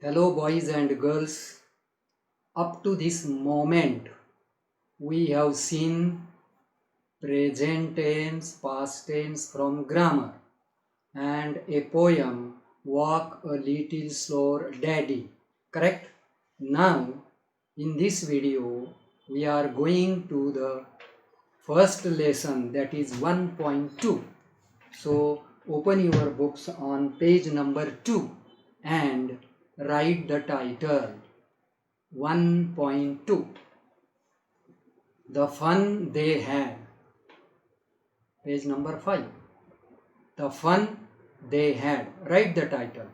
Hello, boys and girls. Up to this moment, we have seen present tense, past tense from grammar, and a poem, Walk a Little Slower, Daddy. Correct? Now, in this video, we are going to the first lesson, that is 1.2. So, open your books on page number 2 and write the title 1.2. The fun they had. Page number 5. The fun they had. Write the title.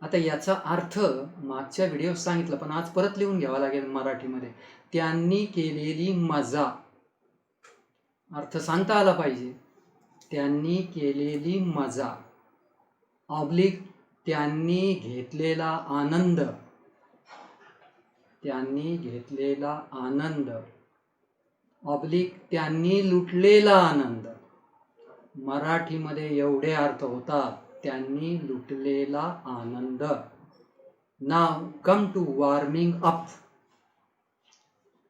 आता याचा अर्थ मागच्या video सांगितलं, पण आज परत लिहून घ्यावा लागेल मराठीमध्ये. त्यांनी केलेली मजा. अर्थ सांगता आला पाहिजे. त्यांनी केलेली मजा. ऑब्लिक त्यांनी घेतलेला आनंद. त्यांनी घेतलेला आनंद. ऑब्लिक त्यांनी लुटलेला आनंद. मराठीमध्ये एवढे अर्थ होतात. त्यांनी लुटलेला आनंद. नाव कम टू वॉर्मिंग अप.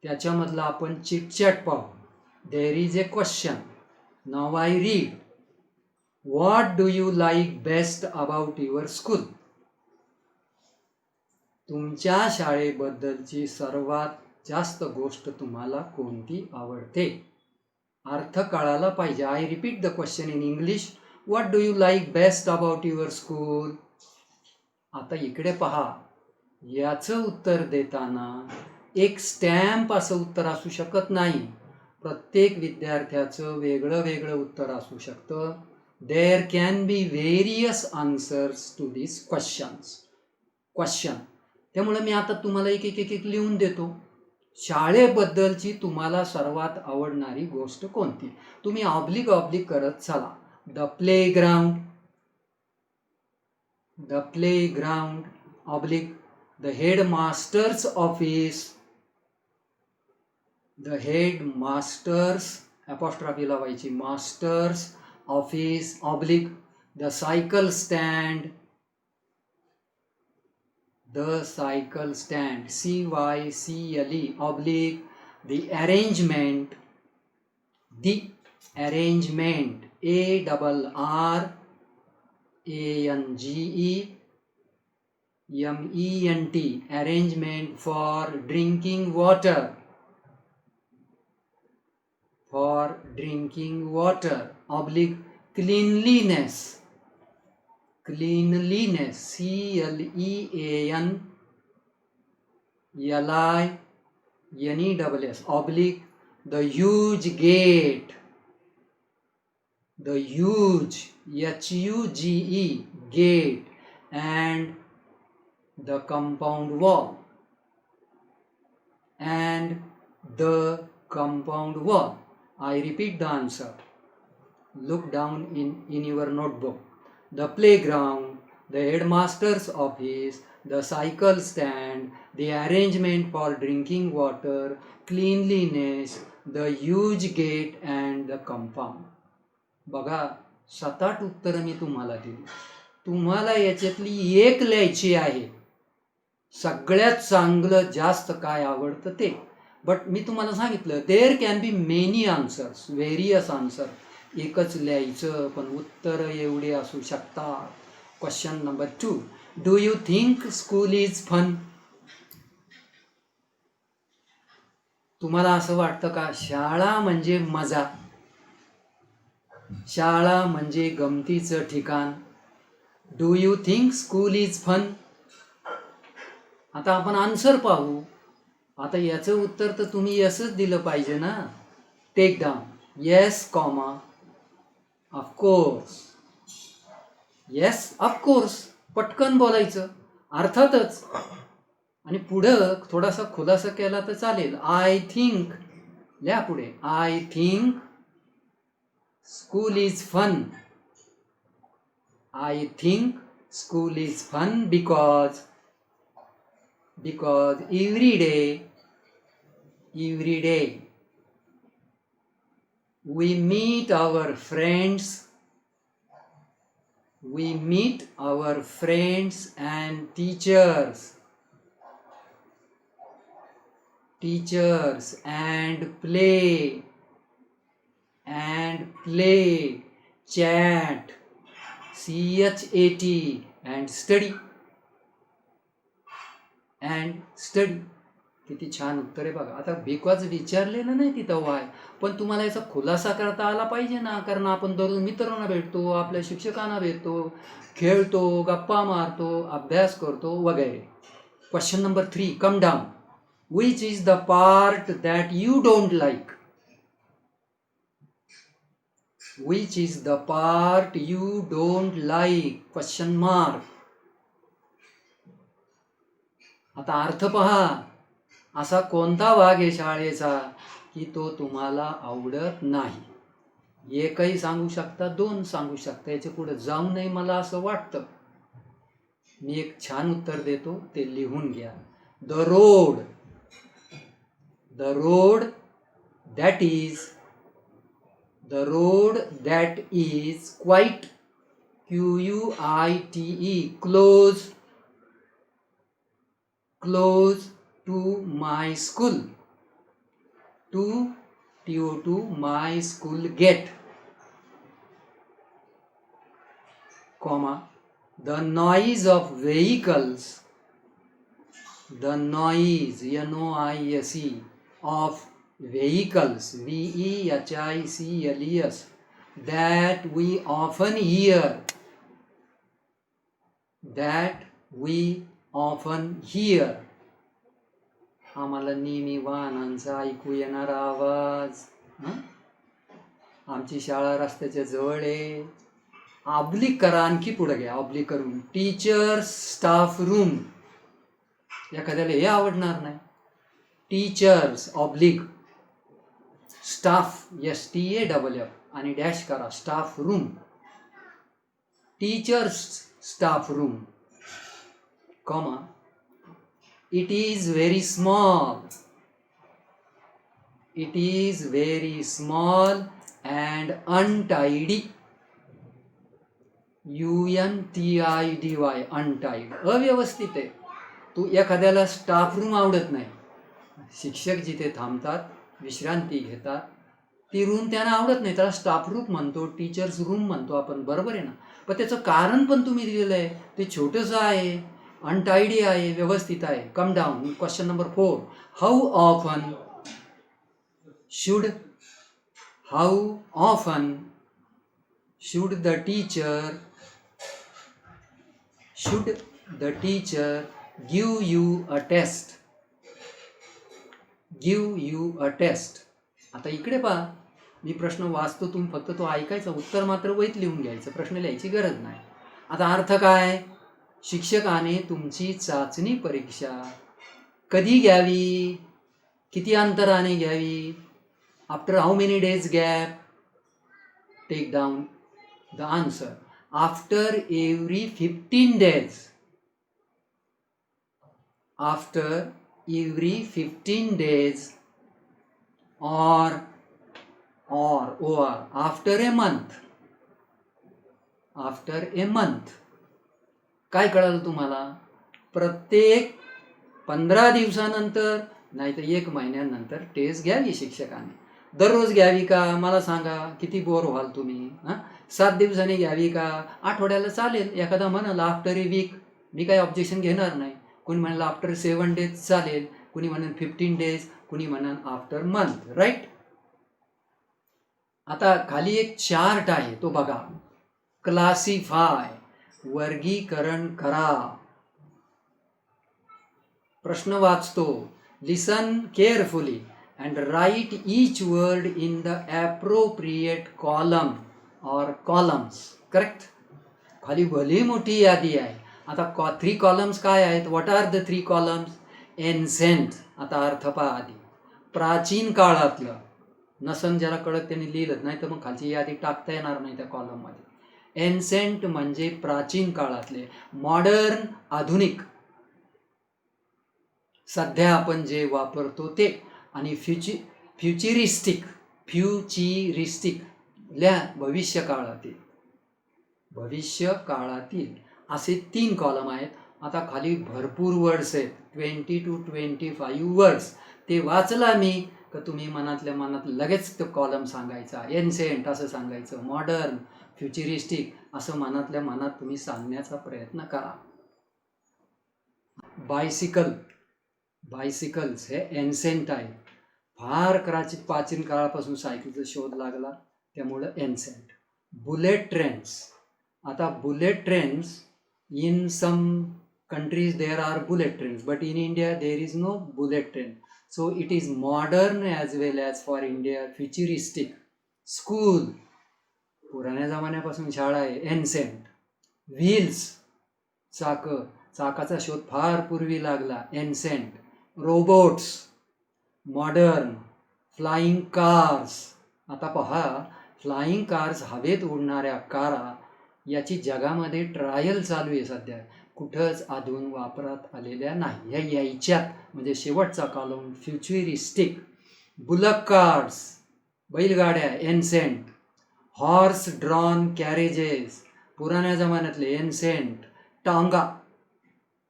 त्याच्यामधला आपण चिटचॅट पाहू. There is a question. Now I read. What do you like best about your school. तुमच्या शाळेबद्दलची सर्वात जास्त गोष्ट तुम्हाला कोणती आवडते. अर्थ कळाला पाहिजे. I repeat the question in English. What do you like best about your school. आता इकडे पहा. याचं उत्तर देताना एक स्टॅम्प असं उत्तर असू शकत नाही. प्रत्येक विद्यार्थ्याचं वेगळं वेगळं उत्तर असू शकतं. There can be various answers to this question. त्यामुळे मी आता तुम्हाला एक एक एक एक लिहून देतो. शाळेबद्दलची तुम्हाला सर्वात आवडणारी गोष्ट कोणती. तुम्ही ऑब्लिक करत चला. The playground. The playground. Oblique the headmaster's office. The headmaster's apostrophe लावायची. Master's office. Oblique the cycle stand. The cycle stand. CYCLE. Oblique the arrangement. The arrangement. ARRANGEMENT. Arrangement for drinking water. For drinking water. Oblique cleanliness. Cleanliness. CLEANLINESS. Oblique the huge gate. The huge. HUGE. Gate. And the compound wall. And the compound wall. I repeat the answer. Look down in your notebook. The playground, the headmaster's office, the cycle stand, the arrangement for drinking water, cleanliness, the huge gate and the compound. बघा 7-8 उत्तरं मी तुम्हाला दिली. तुम्हाला याच्यातली एक लिहायची आहे. सगळ्यात चांगलं जास्त काय आवडतं ते. बट मी तुम्हाला सांगितलं there can be many answers, various answer. एकच लिहायचं पण उत्तर एवढे असू शकतात. Question number 2. Do you think school is fun. तुम्हाला असं वाटतं का शाळा म्हणजे मजा. शाळा म्हणजे गमतीचं ठिकाण. Do you think school is fun. आता आपण आन्सर पाहू. आता याचं उत्तर तर तुम्ही येसच दिलं पाहिजे ना. Take down. Yes comma of course. Yes of course. पटकन बोलायचं. अर्थातच. आणि पुढं थोडासा खुलासा केला तर चालेल. I think. लिहा पुढे. I think school is fun. I think school is fun because every day we meet our friends. We meet our friends and teachers. Teachers and play. And play. Chat. CHAT and study. And study. किती छान उत्तर आहे बघा. आता because विचारलेलं नाही तिथं Y, पण तुम्हाला याचा खुलासा करता आला पाहिजे ना, कारण आपण दररोज मित्रांना भेटतो, आपल्या शिक्षकांना भेटतो, खेळतो, गप्पा मारतो, अभ्यास करतो वगैरे. Question number 3, come down. Which is the part that you don't like? Which is the part you don't like? Question mark. आता अर्थ पहा. असा कोणता भाग आहे शाळेचा की तो तुम्हाला आवडत नाही? एकही सांगू शकता, 2 सांगू शकता, याच्या पुढे जाऊ नये मला असं वाटतं. मी एक छान उत्तर देतो, ते लिहून घ्या. The road. The road that is. The road that is quite. QUITE. Close. Close to my school. To my school gate. Comma. The noise of vehicles. The noise, NOISE, of vehicles, VEHICLES, that we often hear. That we often hear. आम्हाला नेहमी वाहनांचा ऐकू येणारा आवाज. आमची शाळा रस्त्याच्या जवळ आहे. ऑब्लिक करा, आणखी पुढे घ्या, ऑब्लिक करून. Teachers staff room. एखाद्याला हे आवडणार नाही. टीचर्स ऑब्लिक स्टाफ, STAFF, आणि डॅश करा, staff room. Teachers staff room, comma. It is very small. It is very small and untidy. UNTIDY, untidy. अव्यवस्थित आहे. तू एखाद्याला स्टाफ रूम आवडत नाही. शिक्षक जिथे थांबतात, विश्रांती घेतात, ती रूम त्यांना आवडत नाही, त्याला स्टाफ रूम म्हणतो, टीचर्स रूम म्हणतो आपण, बरोबर आहे ना? पण त्याचं कारण पण तुम्ही दिलेलं आहे. ते छोटंसं आहे, अनटाइडी आहे, व्यवस्थित आहे. Come down. Question number 4. How often should the teacher give you a test? Give you a test. आता इकडे पहा, मी प्रश्न वाचतो, तुम्ही फक्त तो ऐकायचा, उत्तर मात्र वहीत लिहून घ्यायचं, प्रश्न लिहायची गरज नाही. आता अर्थ काय? शिक्षकाने तुमची चाचणी परीक्षा कधी घ्यावी? किती अंतराने घ्यावी? After how many days gap? Take down the answer. After every 15 days. After every 15 days or after a month. After a month. काय कळालं तुम्हाला? प्रत्येक 15 दिवसानंतर नाही तर 1 महिन्यानंतर टेस्ट घ्यावी शिक्षकाने. दररोज घ्यावी का मला सांगा, किती बोर व्हाल तुम्ही? 7 दिवसांनी घ्यावी का? आठवड्याला चालेल. एखादा म्हणाल आफ्टर ए वीक, मी काही ऑब्जेक्शन घेणार नाही. कोणी म्हणाल आफ्टर 7 days चालेल, कोणी म्हणाल 15 days, कोणी म्हणाल आफ्टर मंथ. राईट. आता खाली एक चार्ट आहे, तो बघा. क्लासिफाय, वर्गीकरण करा. प्रश्न वाचतो. Listen carefully and write each word in the appropriate column or columns. Correct. खाली भली मोठी यादी आहे. आता 3 कॉलम्स काय आहेत? What are the 3 columns? Ancient. आता अर्थ पहा आधी. प्राचीन काळातलं. नसन ज्याला कळत त्यांनी लिहिलं, नाही तर मग खालची यादी टाकता येणार नाही त्या कॉलममध्ये. एन्सेंट म्हणजे प्राचीन काळातले. मॉडर्न, आधुनिक, सध्या आपण जे वापरतो ते. आणि फ्युचरिस्टिक, लिहा भविष्य काळातील. भविष्य काळातील असे 3 कॉलम आहेत. आता खाली भरपूर वर्ड्स आहेत, 20 to 25 वर्ड्स. ते वाचला मी का तुम्ही मनातल्या मनात लगेच तो कॉलम सांगायचा. एन्सेंट असं सांगायचं, मॉडर्न, फ्युचरिस्टिक असं मनातल्या मनात तुम्ही सांगण्याचा प्रयत्न करा. बायसिकल्स हे एन्सेंट आहे. फार प्राचीन काळापासून सायकलचा शोध लागला, त्यामुळं एन्सेंट. Bullet trains. आता bullet trains, in some countries there are bullet trains, but in India there is no bullet train. So it is modern as well as for India futuristic. School, पुराण्या जमान्यापासून शाळा आहे, एन्सेंट. Wheels, चाकाचा शोध फार पूर्वी लागला, ancient. Robots, modern. Flying cars. आता पहा, flying cars, हवेत उडणाऱ्या कारा, याची जगामध्ये ट्रायल चालू आहे सध्या. कुठंच अजून वापरात आलेल्या नाही. ह्या यायच्यात, म्हणजे शेवटचा कॉलम फ्युचरिस्टिक. बुलक कार्स, बैलगाड्या, एन्सेंट. हॉर्स ड्रॉन कॅरेजेस, पुराण्या जमान्यातले, एन्सेंट. टांगा.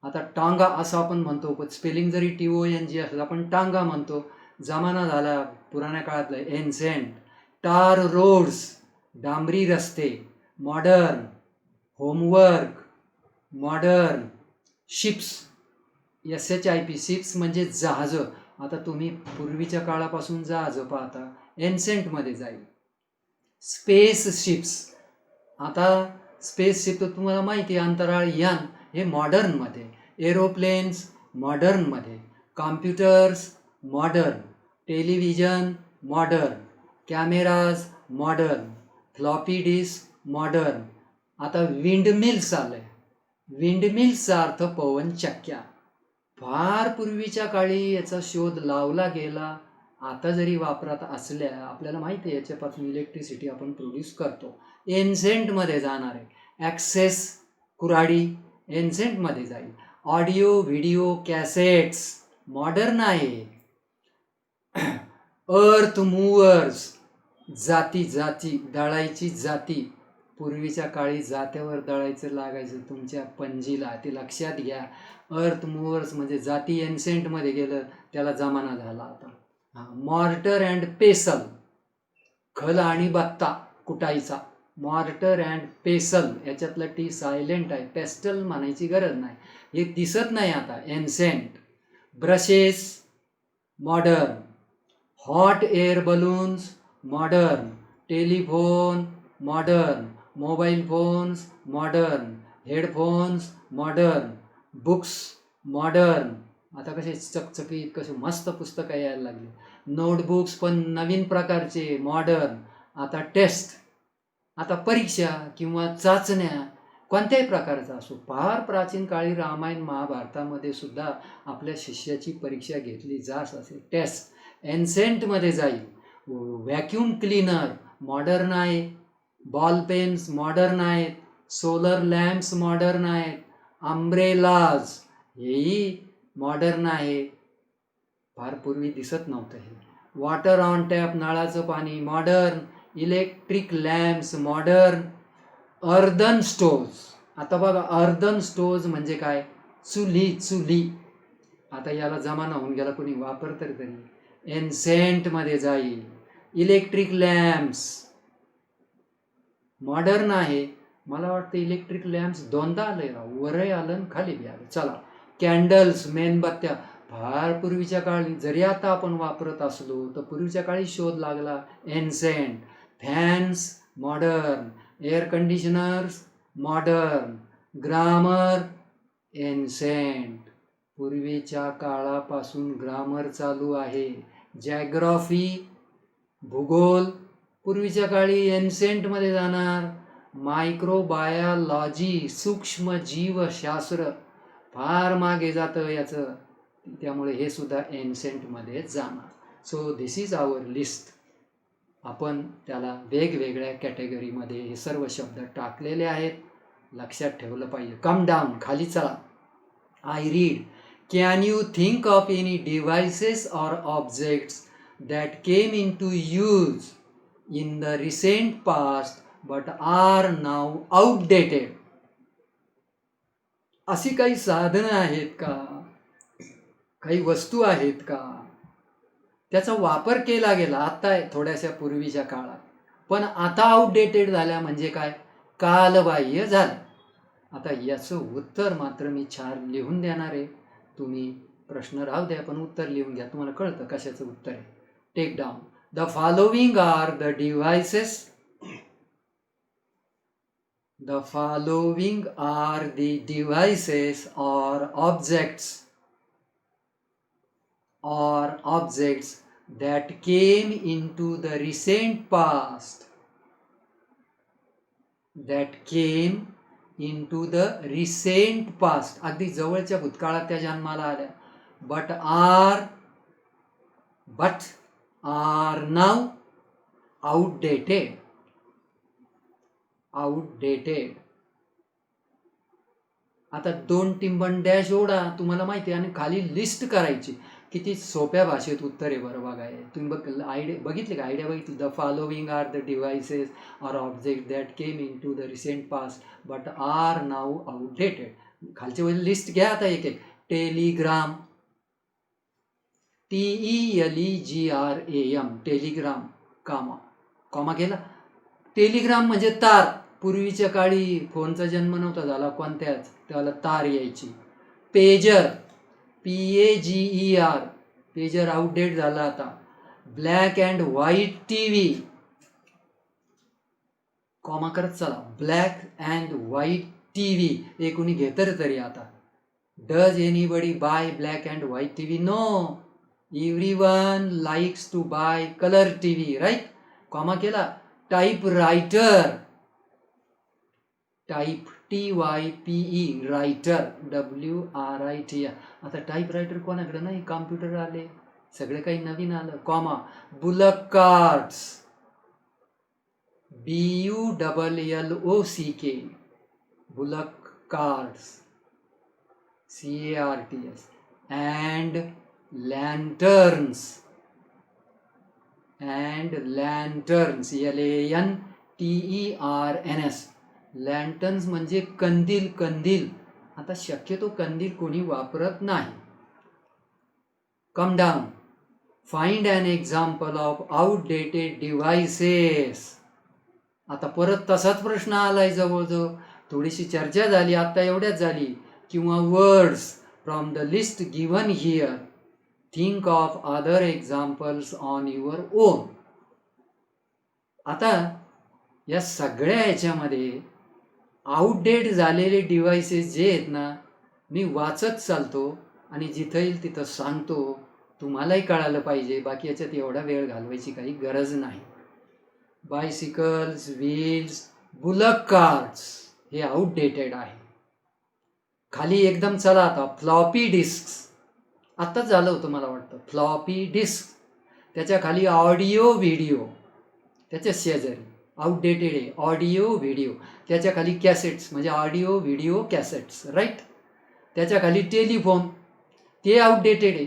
आता टांगा असं आपण म्हणतो, पण स्पेलिंग जरी TONG असलं आपण टांगा म्हणतो. जमाना झाला पुराण्या काळातलं, एन्सेंट. टार रोड्स, डांबरी रस्ते, modern. Homework, modern. Ships, SHIP, ships म्हणजे जहाजं. आता तुम्ही पूर्वीच्या काळापासून जहाजं पाहता, एन्सेंटमध्ये जाईल. Space ships. आता स्पेस शिप तर तुम्हाला माहिती आहे, अंतराळ यान, हे मॉडर्नमध्ये. एरोप्लेन्स, मॉडर्नमध्ये. Computers, modern. Television, modern. Cameras, modern. Floppy disk, modern. आता विंडमिल्स आलंय. विंडमिल्सचा अर्थ पवनचक्क्या. फार पूर्वीच्या काळी याचा शोध लावला गेला. आता जरी वापरात असल्या, आपल्याला माहिती आहे याच्यापासून इलेक्ट्रिसिटी आपण प्रोड्यूस करतो. एन्सेंटमध्ये जाणार आहे. ॲक्सेस, कुऱ्हाडी, एन्सेंटमध्ये जाईल. ऑडिओ व्हिडिओ कॅसेट्स, मॉडर्न आहे. अर्थ मूव्हर्स, जाती, दळायची जाती. पूर्वीच्या काळी जात्यावर दळायचं लागायचं तुमच्या पणजीला, ते लक्षात घ्या. अर्थ मूव्हर्स म्हणजे जाती एन्सेंटमध्ये गेलं, त्याला जमाना झाला आता. मॉर्टर अँड पेसल, खल आणि बत्ता कुटायचा. मॉर्टर अँड पेसल, याच्यातलं T सायलेंट आहे, पेस्टल म्हणायची गरज नाही, हे दिसत नाही आता, ancient. Brushes, modern. Hot air balloons, modern. Telephone, modern. Mobile phones, modern. Headphones, modern. Books, modern. आता कसे चकचकीत, कसे मस्त पुस्तकं यायला लागली. नोटबुक्स पण नवीन प्रकारचे, मॉडर्न. आता टेस्ट, आता परीक्षा किंवा चाचण्या कोणत्याही प्रकारचा असो. फार प्राचीन काळी रामायण महाभारतामध्ये सुद्धा आपल्या शिष्याची परीक्षा घेतली जात असे. टेस्ट एन्सेंटमध्ये जाईल. व्हॅक्यूम क्लीनर, मॉडर्न आहे. बॉल पेन्स, मॉडर्न आहेत. सोलर लॅम्प्स, मॉडर्न आहेत. अम्ब्रेलाज, हेही मॉडर्न आहे. फार पूर्वी दिसत नव्हतं हे. वॉटर ऑन टॅप, नळाचं पाणी, modern. Electric lamps, modern. Earthen stoves. आता बघा, अर्दन स्टोव्ज म्हणजे काय, चुली. आता याला जमाना होऊन गेला, कोणी वापरतं तरी. एन्सेंटमध्ये जाईल. इलेक्ट्रिक लॅम्प्स, मॉडर्न आहे. मला वाटतं इलेक्ट्रिक लॅम्प्स दोनदा आले राव, वरही आलं आणि खाली बी आलं. चला, कॅन्डल्स, मेणबत्त्या, फार पूर्वीच्या काळी, जरी आता आपण वापरत असलो तर पूर्वीच्या काळी शोध लागला, ancient. Fans, modern. Air conditioners, modern. Grammar, ancient. पूर्वीच्या काळापासून ग्रामर चालू आहे. जॅग्रॉफी, भूगोल, पूर्वीच्या काळी एन्सेंटमध्ये जाणार. मायक्रोबायोलॉजी, सूक्ष्म जीवशास्त्र, फार मागे जातं याचं, त्यामुळे हे सुद्धा एन्सेंटमध्ये जाणार. So this is our list. आपण त्याला वेगवेगळ्या कॅटेगरीमध्ये हे सर्व शब्द टाकलेले आहेत, लक्षात ठेवलं पाहिजे. कम डाऊन, खाली चला. I read, can you think of any devices or objects that came into use in the recent past but are now outdated. अशी काही साधनं आहेत का, काही वस्तू आहेत का, त्याचा वापर केला गेला आता थोड्याशा पूर्वीच्या काळात, पण आता आउटडेटेड झाल्या म्हणजे काय, कालबाह्य झालं. आता याचं उत्तर मात्र मी छान लिहून देणार आहे. तुम्ही प्रश्न राहू द्या पण उत्तर लिहून घ्या, तुम्हाला कळतं कशाचं उत्तर आहे. Take down. The following are the devices. The following are the devices or objects that came into the recent past. अगदी जवळच्या भूतकाळात त्या जन्माला आल्या. but are now outdated. आता 2 टिंबन डॅश ओढा, तुम्हाला माहिती आहे, आणि खाली लिस्ट करायची. किती सोप्या भाषेत उत्तर आहे बरं बघा. तुम्ही बघितले का, आयडिया बघितली. The following are the devices or object that came into the recent past but are now outdated. खालच्या वेळी लिस्ट घ्या आता एक एक. टेलिग्राम, TELEGRAM, टेलिग्राम, कॉमा केला. टेलिग्राम म्हणजे तार. पूर्वीच्या काळी फोनचा जन्म नव्हता झाला कोणत्याच, त्याला तार यायची. पेजर, PAGER, पेजर आउटडेट झाला आता. Black and white TV, comma करत चला. ब्लॅक अँड व्हाईट TV हे कोणी घेतर तरी आता. Does anybody buy black and white TV? No, everyone likes to buy colour TV, right. Comma केला. Typewriter, type TYPE, writer, WRITER. आता टाइपरायटर कोणाकडे नाही, कॉम्प्युटर आले, सगळे काही नवीन आलं. Comma. Bullock cards, BULLOCK, bullock cards, CARTS. And लँटर्न्स, LANTERNS. लँटर्न्स म्हणजे कंदील. आता शक्यतो कंदील कोणी वापरत नाही. Come down. Find an example of outdated devices. आता परत तसाच प्रश्न आलाय जवळजवळ. थोडीशी चर्चा झाली आता, एवढ्याच झाली. किंवा words from the list given here. Think of other examples on your on. आता या सगळ्या ह्याच्यामध्ये आउटडेट झालेले डिव्हाइसेस जे आहेत ना, मी वाचत चालतो आणि जिथं येईल तिथं सांगतो, तुम्हालाही कळालं पाहिजे. बाकी याच्यात एवढा वेळ घालवायची काही गरज नाही. बायसिकल्स, व्हील्स, बुलक कार्ड्स हे आउटडेटेड आहे. खाली एकदम चला आता. फ्लॉपी डिस्क, आत्ताच झालं होतं मला वाटतं. फ्लॉपी डिस्क, त्याच्या खाली ऑडिओ व्हिडिओ, त्याच्या शेजारी आउटडेटेड आहे. ऑडिओ व्हिडिओ, त्याच्या खाली कॅसेट्स म्हणजे ऑडिओ व्हिडिओ कॅसेट्स, राईट. त्याच्या खाली टेलिफोन, ते आउटडेटेड आहे,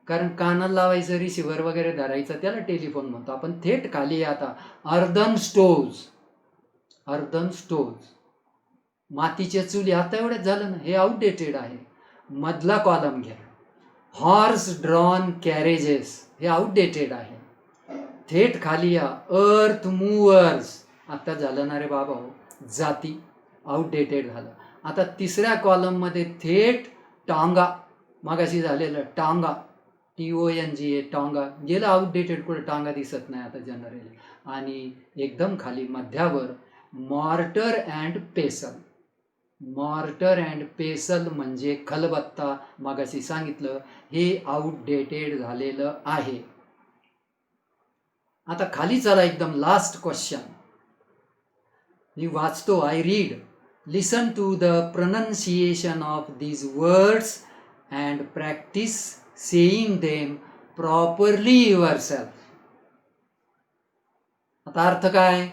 कारण कानाला लावायचं, रिसिव्हर वगैरे धरायचं, त्याला टेलिफोन म्हणतो आपण. थेट खाली आता अर्धन स्टोव्ज, मातीच्या चुली, आता एवढ्याच झालं ना, हे आउटडेटेड आहे. मधला कॉलम घ्या. हॉर्स ड्रॉन कॅरेजेस, हे आउटडेटेड आहे. थेट खाली या. अर्थ मूव्हर्स, आता झालं ना रे बाबा हो, जाती, आउटडेटेड झालं. आता तिसऱ्या कॉलममध्ये थेट टांगा, मागाशी झालेलं टांगा, TONGA, टांगा गेलं आउटडेटेड, कुठे टांगा दिसत नाही आता जनरली. आणि एकदम खाली मध्यावर मॉर्टर अँड पेसल म्हणजे खलबत्ता, मागाशी सांगितलं, हे आउटडेटेड झालेलं आहे. आता खाली चला एकदम लास्ट क्वेश्चन. मी वाचतो. I read. Listen to the pronunciation of these words and practice saying them properly yourself. आता अर्थ काय?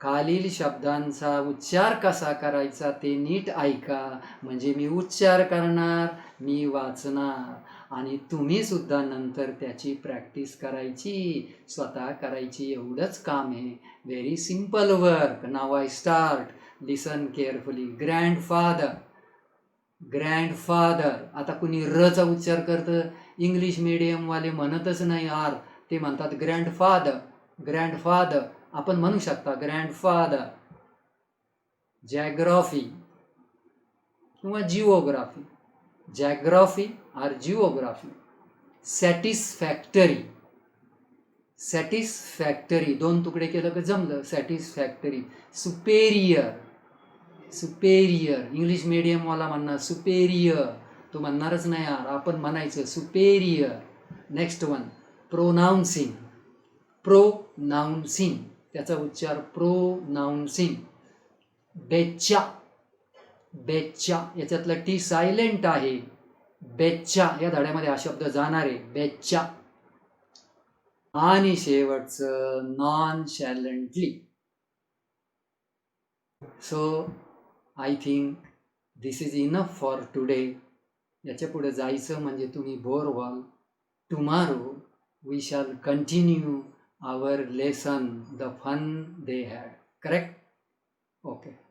खालील शब्दांचा उच्चार कसा करायचा ते नीट ऐका, म्हणजे मी उच्चार करणार, मी वाचणार आणि तुम्ही सुद्धा नंतर त्याची प्रॅक्टिस करायची, स्वतः करायची. एवढंच काम आहे. Very simple work. Now I start. Listen carefully. Grandfather. Grandfather. आता कुणी रचा उच्चार करतं, इंग्लिश मीडियमवाले म्हणतच नाही आर, ते म्हणतात ग्रँडफादर. ग्रँडफादर आपण म्हणू शकता, ग्रँडफादर. जॅग्राफी किंवा geography. Geography or geography. Satisfactory. Satisfactory दोन तुकडे केलं का जमलं. सॅटिस्फॅक्टरी. सुपेरियर. सुपेरियर. इंग्लिश मीडियमवाला म्हणणार सुपेरियर, तो म्हणणारच नाही यार, आपण म्हणायचं superior. Next one. Pronouncing. Pronouncing त्याचा उच्चार प्रोनाऊन्सिंग. बेच्चा. बेच्चा याच्यातलं टी सायलेंट आहे. बेच्चा या धड्यामध्ये हा शब्द जाणार आहे. बेच्चा. आणि शेवटचं nonchalantly. So I think this is enough for today. याच्या पुढे जायचं म्हणजे तुम्ही बोर व्हाल. Tomorrow we shall continue our lesson, the fun they had. Correct? Okay.